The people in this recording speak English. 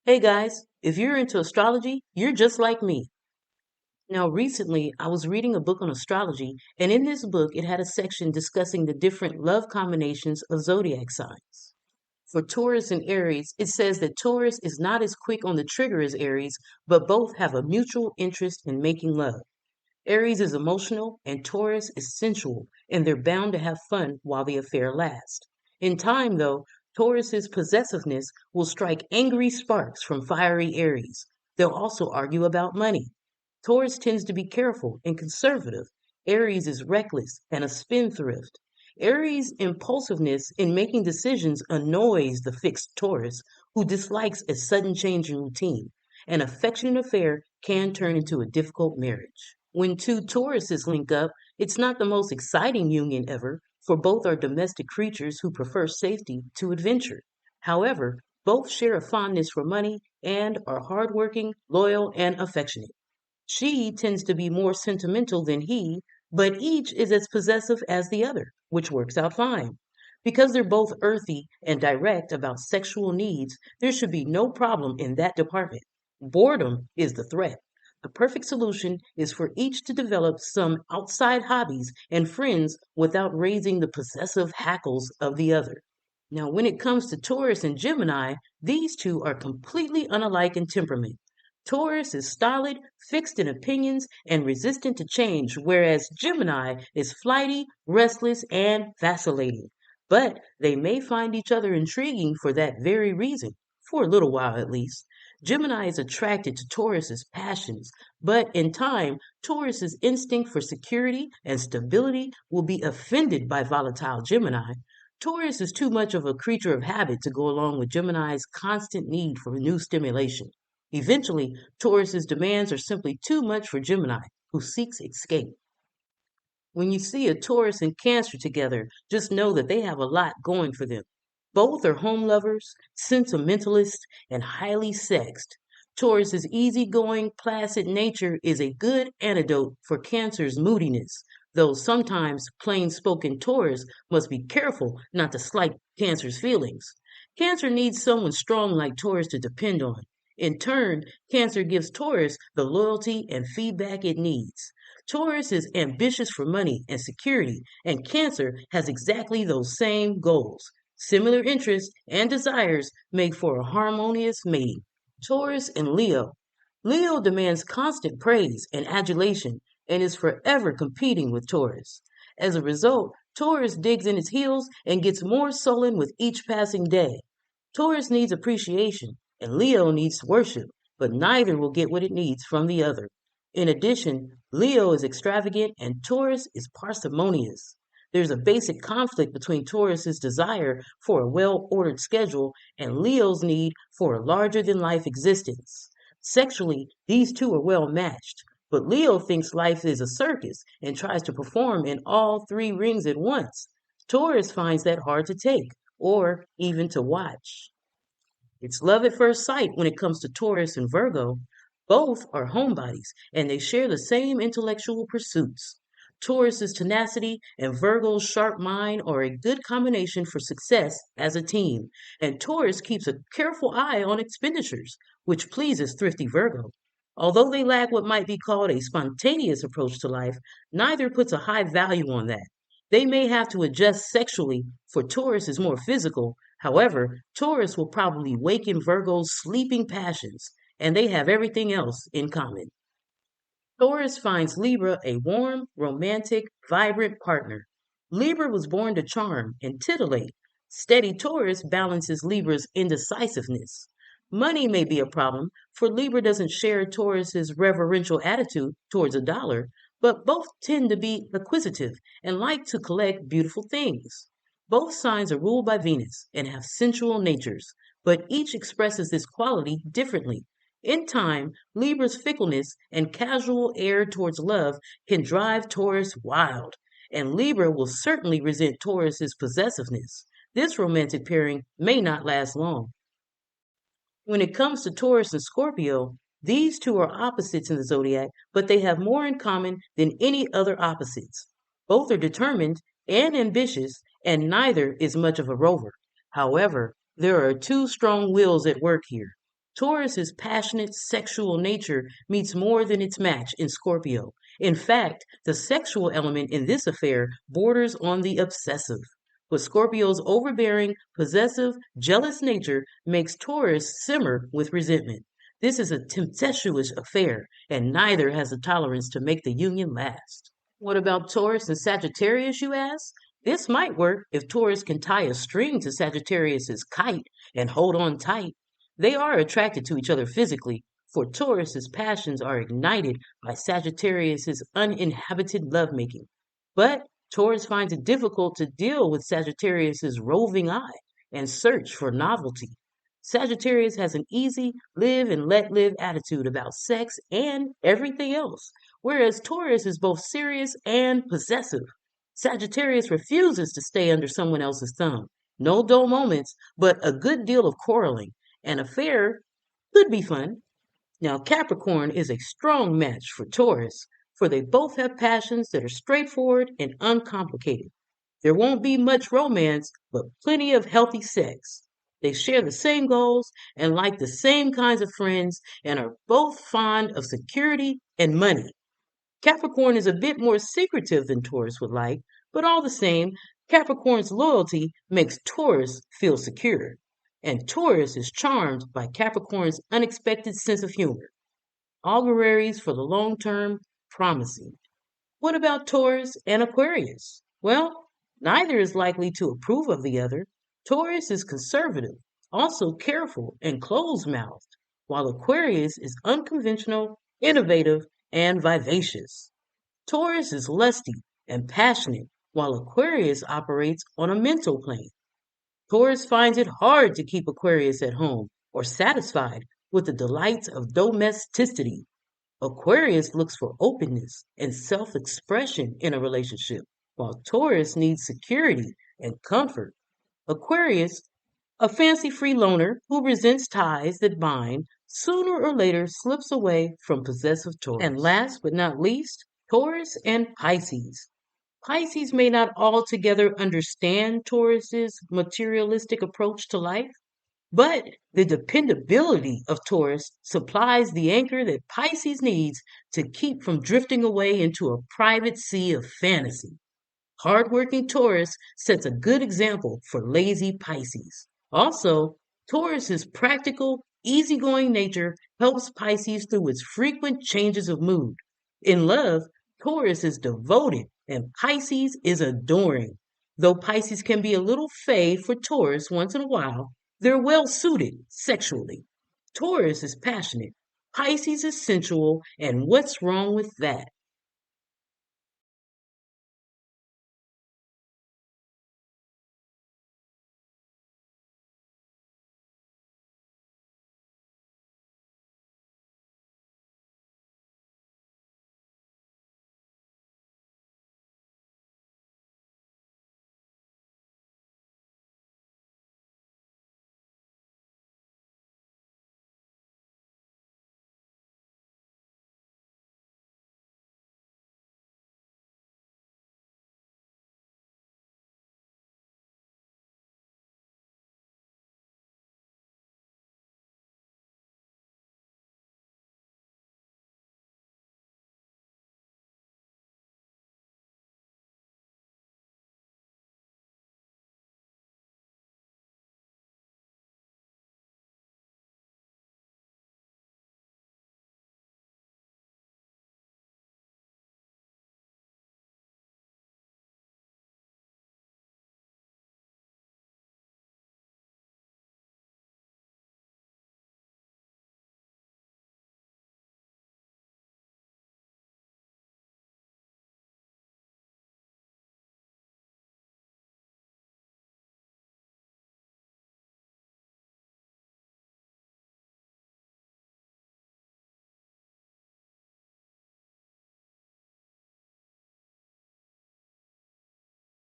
Hey guys, if you're into astrology, you're just like me. Now, recently, I was reading a book on astrology, and in this book, it had a section discussing the different love combinations of zodiac signs. For Taurus and Aries, it says that Taurus is not as quick on the trigger as Aries, but both have a mutual interest in making love. Aries is emotional, and Taurus is sensual, and they're bound to have fun while the affair lasts. In time, though, Taurus's possessiveness will strike angry sparks from fiery Aries. They'll also argue about money. Taurus tends to be careful and conservative. Aries is reckless and a spendthrift. Aries' impulsiveness in making decisions annoys the fixed Taurus, who dislikes a sudden change in routine. An affectionate affair can turn into a difficult marriage. When two Tauruses link up, it's not the most exciting union ever, for both are domestic creatures who prefer safety to adventure. However, both share a fondness for money and are hardworking, loyal, and affectionate. She tends to be more sentimental than he, but each is as possessive as the other, which works out fine. Because they're both earthy and direct about sexual needs, there should be no problem in that department. Boredom is the threat. The perfect solution is for each to develop some outside hobbies and friends without raising the possessive hackles of the other. Now, when it comes to Taurus and Gemini, these two are completely unalike in temperament. Taurus is stolid, fixed in opinions, and resistant to change, whereas Gemini is flighty, restless, and vacillating. But they may find each other intriguing for that very reason, for a little while at least. Gemini is attracted to Taurus's passions, but in time, Taurus's instinct for security and stability will be offended by volatile Gemini. Taurus is too much of a creature of habit to go along with Gemini's constant need for new stimulation. Eventually, Taurus's demands are simply too much for Gemini, who seeks escape. When you see a Taurus and Cancer together, just know that they have a lot going for them. Both are home lovers, sentimentalists, and highly sexed. Taurus's easygoing, placid nature is a good antidote for Cancer's moodiness, though sometimes plain spoken Taurus must be careful not to slight Cancer's feelings. Cancer needs someone strong like Taurus to depend on. In turn, Cancer gives Taurus the loyalty and feedback it needs. Taurus is ambitious for money and security, and Cancer has exactly those same goals. Similar interests and desires make for a harmonious mating. Taurus and Leo. Leo demands constant praise and adulation and is forever competing with Taurus. As a result, Taurus digs in its heels and gets more sullen with each passing day. Taurus needs appreciation and Leo needs worship, but neither will get what it needs from the other. In addition, Leo is extravagant and Taurus is parsimonious. There's a basic conflict between Taurus's desire for a well-ordered schedule and Leo's need for a larger-than-life existence. Sexually, these two are well matched, but Leo thinks life is a circus and tries to perform in all three rings at once. Taurus finds that hard to take, or even to watch. It's love at first sight when it comes to Taurus and Virgo. Both are homebodies and they share the same intellectual pursuits. Taurus's tenacity and Virgo's sharp mind are a good combination for success as a team, and Taurus keeps a careful eye on expenditures, which pleases thrifty Virgo. Although they lack what might be called a spontaneous approach to life, neither puts a high value on that. They may have to adjust sexually, for Taurus is more physical. However, Taurus will probably waken Virgo's sleeping passions, and they have everything else in common. Taurus finds Libra a warm, romantic, vibrant partner. Libra was born to charm and titillate. Steady Taurus balances Libra's indecisiveness. Money may be a problem, for Libra doesn't share Taurus's reverential attitude towards a dollar, but both tend to be acquisitive and like to collect beautiful things. Both signs are ruled by Venus and have sensual natures, but each expresses this quality differently. In time, Libra's fickleness and casual air towards love can drive Taurus wild, and Libra will certainly resent Taurus's possessiveness. This romantic pairing may not last long. When it comes to Taurus and Scorpio, these two are opposites in the zodiac, but they have more in common than any other opposites. Both are determined and ambitious, and neither is much of a rover. However, there are two strong wills at work here. Taurus's passionate sexual nature meets more than its match in Scorpio. In fact, the sexual element in this affair borders on the obsessive. But Scorpio's overbearing, possessive, jealous nature makes Taurus simmer with resentment. This is a tempestuous affair, and neither has the tolerance to make the union last. What about Taurus and Sagittarius, you ask? This might work if Taurus can tie a string to Sagittarius's kite and hold on tight. They are attracted to each other physically, for Taurus's passions are ignited by Sagittarius's uninhabited lovemaking. But Taurus finds it difficult to deal with Sagittarius's roving eye and search for novelty. Sagittarius has an easy live and let live attitude about sex and everything else, whereas Taurus is both serious and possessive. Sagittarius refuses to stay under someone else's thumb. No dull moments, but a good deal of quarreling. An affair could be fun. Now, Capricorn is a strong match for Taurus, for they both have passions that are straightforward and uncomplicated. There won't be much romance, but plenty of healthy sex. They share the same goals and like the same kinds of friends and are both fond of security and money. Capricorn is a bit more secretive than Taurus would like, but all the same, Capricorn's loyalty makes Taurus feel secure, and Taurus is charmed by Capricorn's unexpected sense of humor. Auguries for the long term, promising. What about Taurus and Aquarius? Well, neither is likely to approve of the other. Taurus is conservative, also careful and close mouthed, while Aquarius is unconventional, innovative, and vivacious. Taurus is lusty and passionate, while Aquarius operates on a mental plane. Taurus finds it hard to keep Aquarius at home or satisfied with the delights of domesticity. Aquarius looks for openness and self expression in a relationship, while Taurus needs security and comfort. Aquarius, a fancy free loner who resents ties that bind, sooner or later slips away from possessive Taurus. And last but not least, Taurus and Pisces. Pisces may not altogether understand Taurus's materialistic approach to life, but the dependability of Taurus supplies the anchor that Pisces needs to keep from drifting away into a private sea of fantasy. Hardworking Taurus sets a good example for lazy Pisces. Also, Taurus's practical, easygoing nature helps Pisces through its frequent changes of mood. In love, Taurus is devoted and Pisces is adoring. Though Pisces can be a little fey for Taurus once in a while, they're well suited sexually. Taurus is passionate, Pisces is sensual, and what's wrong with that?